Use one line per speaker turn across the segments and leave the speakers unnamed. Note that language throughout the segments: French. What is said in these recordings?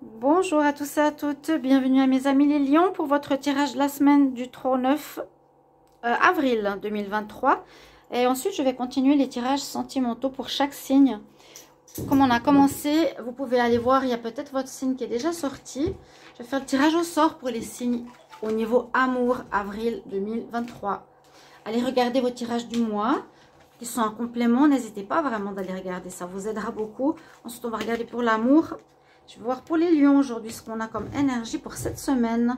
Bonjour à tous et à toutes, bienvenue à mes amis les lions pour votre tirage de la semaine du 3 au 9 avril 2023. Et ensuite, je vais continuer les tirages sentimentaux pour chaque signe. Comme on a commencé, vous pouvez aller voir, il y a peut-être votre signe qui est déjà sorti. Je vais faire le tirage au sort pour les signes au niveau amour, avril 2023. Allez regarder vos tirages du mois qui sont en complément. N'hésitez pas vraiment d'aller regarder, ça vous aidera beaucoup. Ensuite, on va regarder pour l'amour. Je vais voir pour les lions aujourd'hui ce qu'on a comme énergie pour cette semaine.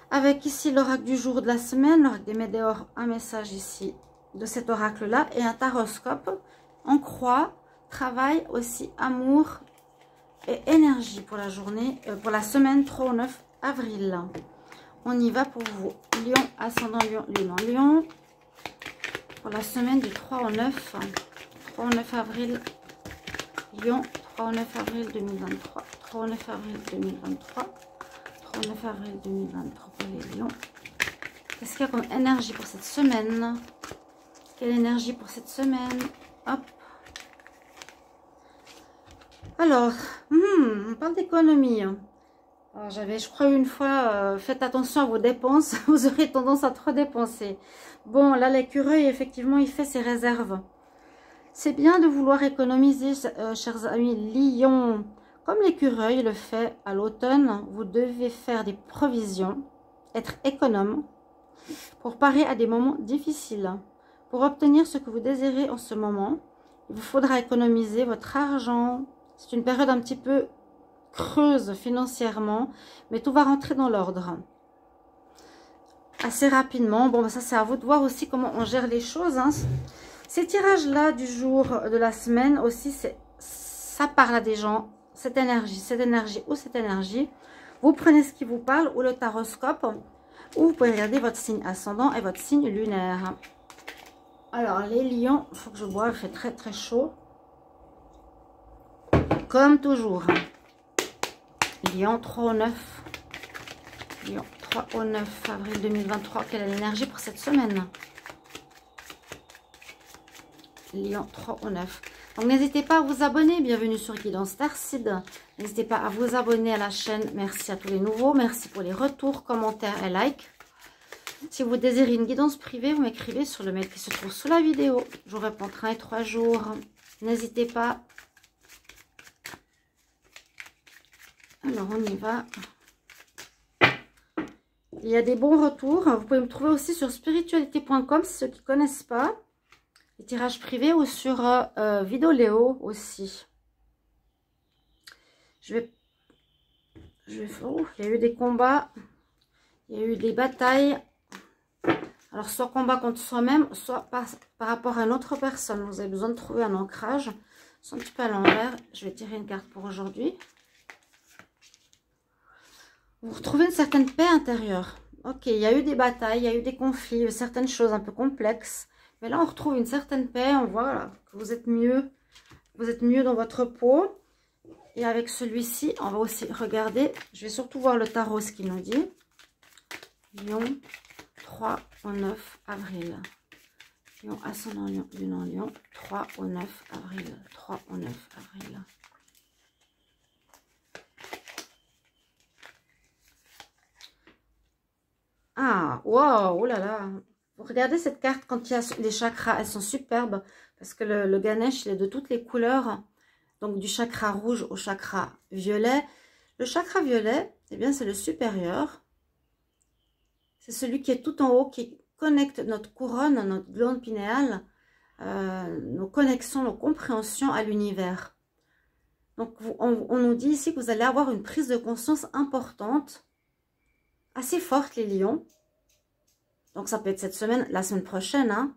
Avec ici l'oracle du jour de la semaine, l'oracle des météores, un message ici de cet oracle-là et un taroscope en croix, travail aussi, amour et énergie pour la journée, pour la semaine 3 au 9 avril. On y va pour vous. Lion, ascendant Lion, Lune en Lion. Pour la semaine du 3 au 9, 3 au 9 avril, Lion, 3 au 9 avril 2023. 3 au 9 avril 2023. 3 au 9 avril 2023 pour les lions. Qu'est-ce qu'il y a comme énergie pour cette semaine? Quelle énergie pour cette semaine? Hop. Alors, on parle d'économie. J'avais, je crois, une fois, faites attention à vos dépenses. Vous aurez tendance à trop dépenser. Bon, là, l'écureuil, effectivement, il fait ses réserves. C'est bien de vouloir économiser, chers amis lions. Comme l'écureuil le fait à l'automne, vous devez faire des provisions, être économe pour parer à des moments difficiles. Pour obtenir ce que vous désirez en ce moment, il vous faudra économiser votre argent. C'est une période un petit peu creuse financièrement, mais tout va rentrer dans l'ordre assez rapidement. Bon, ça c'est à vous de voir aussi comment on gère les choses, hein. Ces tirages-là du jour de la semaine aussi, ça parle à des gens. Cette énergie ou cette énergie. Vous prenez ce qui vous parle ou le taroscope. Ou vous pouvez regarder votre signe ascendant et votre signe lunaire. Alors, les lions, il faut que je boive, il fait très très chaud. Comme toujours. Lion 3 au 9. Lion 3 au 9 avril 2023. Quelle est l'énergie pour cette semaine? Lion 3 au 9. Donc n'hésitez pas à vous abonner. Bienvenue sur Guidance Starseed. N'hésitez pas à vous abonner à la chaîne. Merci à tous les nouveaux. Merci pour les retours, commentaires et likes. Si vous désirez une guidance privée, vous m'écrivez sur le mail qui se trouve sous la vidéo. Je vous répondrai 3 jours. N'hésitez pas. Alors on y va. Il y a des bons retours. Vous pouvez me trouver aussi sur spiritualité.com si ceux qui ne connaissent pas. Les tirages privés ou sur Vidéoléo aussi. Oh, il y a eu des combats, il y a eu des batailles. Alors, soit combat contre soi-même, soit par rapport à une autre personne. Vous avez besoin de trouver un ancrage. C'est un petit peu à l'envers. Je vais tirer une carte pour aujourd'hui. Vous retrouvez une certaine paix intérieure. Ok, il y a eu des batailles, il y a eu des conflits, certaines choses un peu complexes. Mais là, on retrouve une certaine paix. On voit voilà, que vous êtes mieux dans votre peau. Et avec celui-ci, on va aussi regarder. Je vais surtout voir le tarot, ce qu'il nous dit. Lion, 3 au 9 avril. Lion, ascendant Lion, Lune en Lion, 3 au 9 avril. 3 au 9 avril. Ah, wow, oh là là. Regardez cette carte quand il y a les chakras, elles sont superbes parce que le Ganesh, il est de toutes les couleurs, donc du chakra rouge au chakra violet. Le chakra violet, eh bien c'est le supérieur, c'est celui qui est tout en haut, qui connecte notre couronne, notre glande pinéale, nos connexions, nos compréhensions à l'univers. Donc on nous dit ici que vous allez avoir une prise de conscience importante, assez forte les lions. Donc, ça peut être cette semaine, la semaine prochaine. Hein.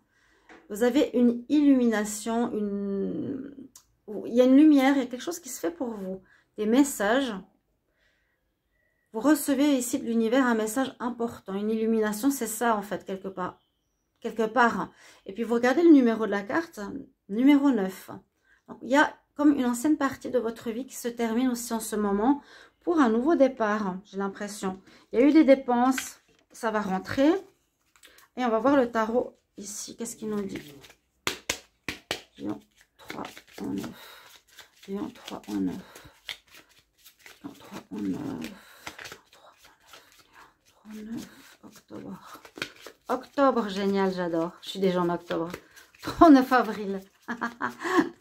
Vous avez une illumination, il y a une lumière, il y a quelque chose qui se fait pour vous. Des messages. Vous recevez ici de l'univers un message important. Une illumination, c'est ça en fait, quelque part. Et puis, vous regardez le numéro de la carte, numéro 9. Donc, il y a comme une ancienne partie de votre vie qui se termine aussi en ce moment pour un nouveau départ, j'ai l'impression. Il y a eu des dépenses, ça va rentrer. Et on va voir le tarot ici. Qu'est-ce qu'il nous dit? Lion 3 en 9. Lion 3 en 9. 3 au 9. 3 au 9. Octobre. Octobre, génial, j'adore. Je suis déjà en octobre. 39 avril.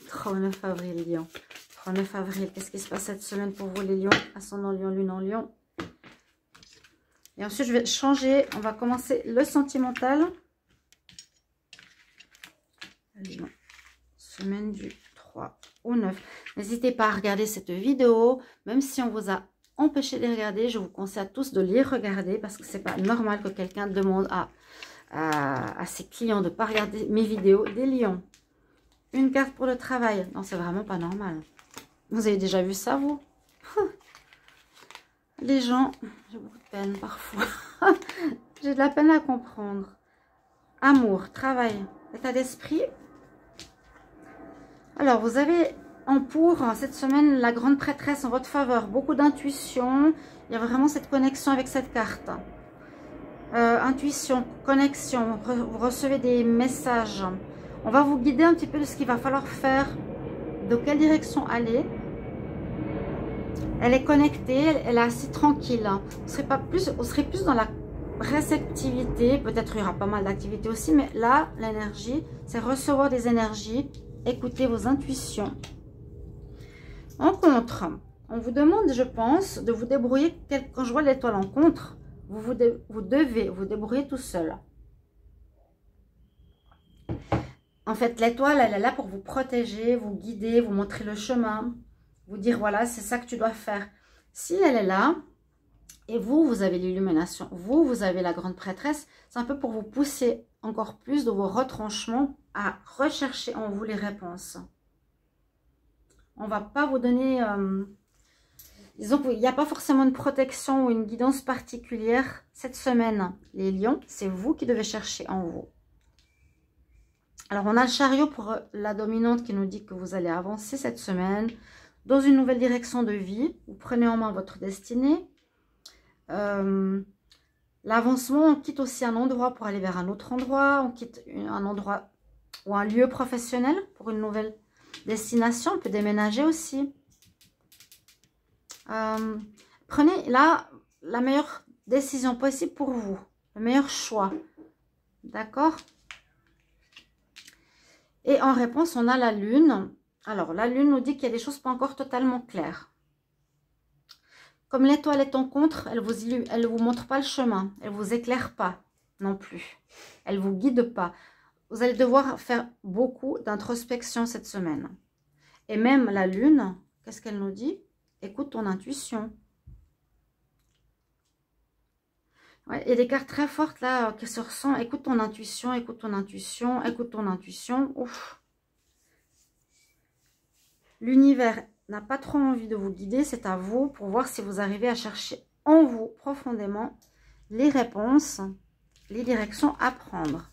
39 avril, Lion. 39 avril. Qu'est-ce qui se passe cette semaine pour vous, les lions? Ascendant Lion, lune en Lion. Et ensuite, je vais changer. On va commencer le sentimental. Lion. Semaine du 3 au 9. N'hésitez pas à regarder cette vidéo. Même si on vous a empêché de les regarder, je vous conseille à tous de les regarder. Parce que c'est pas normal que quelqu'un demande à ses clients de ne pas regarder mes vidéos. Des lions. Une carte pour le travail. Non, c'est vraiment pas normal. Vous avez déjà vu ça, vous? Les gens, j'ai beaucoup de peine parfois. J'ai de la peine à comprendre. Amour, travail, état d'esprit. Alors, vous avez en pour cette semaine la grande prêtresse en votre faveur. Beaucoup d'intuition. Il y a vraiment cette connexion avec cette carte. Intuition, connexion. Vous recevez des messages. On va vous guider un petit peu de ce qu'il va falloir faire. De quelle direction aller. Elle est connectée, elle est assez tranquille. On serait plus dans la réceptivité. Peut-être il y aura pas mal d'activités aussi. Mais là, l'énergie, c'est recevoir des énergies. Écoutez vos intuitions. En contre, on vous demande, je pense, de vous débrouiller. Quand je vois l'étoile en contre, vous devez vous débrouiller tout seul. En fait, l'étoile, elle est là pour vous protéger, vous guider, vous montrer le chemin. Vous dire, voilà, c'est ça que tu dois faire. Si elle est là, et vous avez l'illumination, vous avez la grande prêtresse, c'est un peu pour vous pousser encore plus de vos retranchements à rechercher en vous les réponses. On ne va pas vous donner... disons qu'il n'y a pas forcément une protection ou une guidance particulière cette semaine. Les lions, c'est vous qui devez chercher en vous. Alors, on a le chariot pour la dominante qui nous dit que vous allez avancer cette semaine dans une nouvelle direction de vie. Vous prenez en main votre destinée. L'avancement, on quitte aussi un endroit pour aller vers un autre endroit. On quitte un endroit ou un lieu professionnel pour une nouvelle destination. On peut déménager aussi. Prenez là la meilleure décision possible pour vous. Le meilleur choix. D'accord? Et en réponse, on a la lune. Alors, la lune nous dit qu'il y a des choses pas encore totalement claires. Comme l'étoile est en contre, elle vous montre pas le chemin. Elle vous éclaire pas non plus. Elle vous guide pas. Vous allez devoir faire beaucoup d'introspection cette semaine. Et même la lune, qu'est-ce qu'elle nous dit? Écoute ton intuition. Ouais, il y a des cartes très fortes là qui se ressentent. Écoute ton intuition, écoute ton intuition, écoute ton intuition. Ouf. L'univers n'a pas trop envie de vous guider. C'est à vous pour voir si vous arrivez à chercher en vous profondément les réponses, les directions à prendre.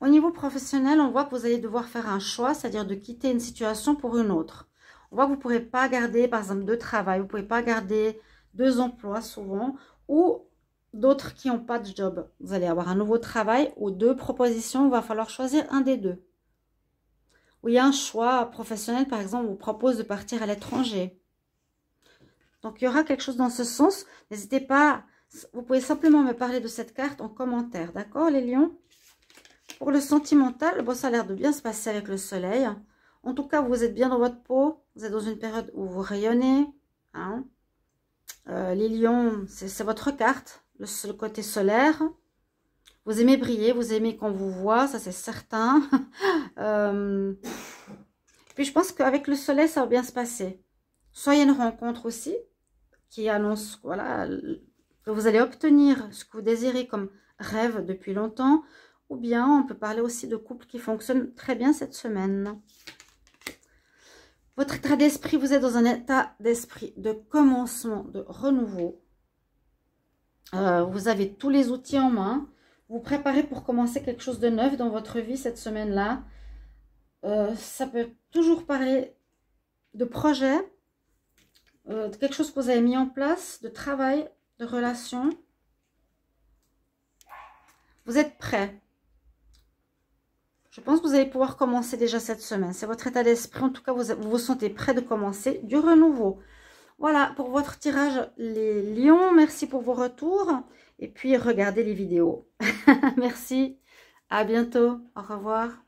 Au niveau professionnel, on voit que vous allez devoir faire un choix, c'est-à-dire de quitter une situation pour une autre. On voit que vous ne pourrez pas garder, par exemple, deux travails. Vous ne pouvez pas garder deux emplois souvent ou d'autres qui n'ont pas de job. Vous allez avoir un nouveau travail ou deux propositions. Il va falloir choisir un des deux. Ou il y a un choix professionnel, par exemple, on vous propose de partir à l'étranger. Donc, il y aura quelque chose dans ce sens. N'hésitez pas, vous pouvez simplement me parler de cette carte en commentaire. D'accord, les lions? Pour le sentimental, bon, ça a l'air de bien se passer avec le soleil. En tout cas, vous êtes bien dans votre peau. Vous êtes dans une période où vous rayonnez. Hein. Les lions, c'est votre carte. Le côté solaire. Vous aimez briller, vous aimez qu'on vous voit, ça c'est certain. Puis je pense qu'avec le soleil, ça va bien se passer. Soit il y a une rencontre aussi qui annonce voilà, que vous allez obtenir ce que vous désirez comme rêve depuis longtemps. Ou bien on peut parler aussi de couples qui fonctionnent très bien cette semaine. Votre état d'esprit, vous êtes dans un état d'esprit de commencement, de renouveau. Vous avez tous les outils en main. Vous préparez pour commencer quelque chose de neuf dans votre vie cette semaine-là. Ça peut toujours parler de projet, de quelque chose que vous avez mis en place, de travail, de relation. Vous êtes prêts. Je pense que vous allez pouvoir commencer déjà cette semaine. C'est votre état d'esprit. En tout cas, vous vous sentez prêt de commencer du renouveau. Voilà pour votre tirage, les lions. Merci pour vos retours. Et puis, regardez les vidéos. Merci. À bientôt. Au revoir.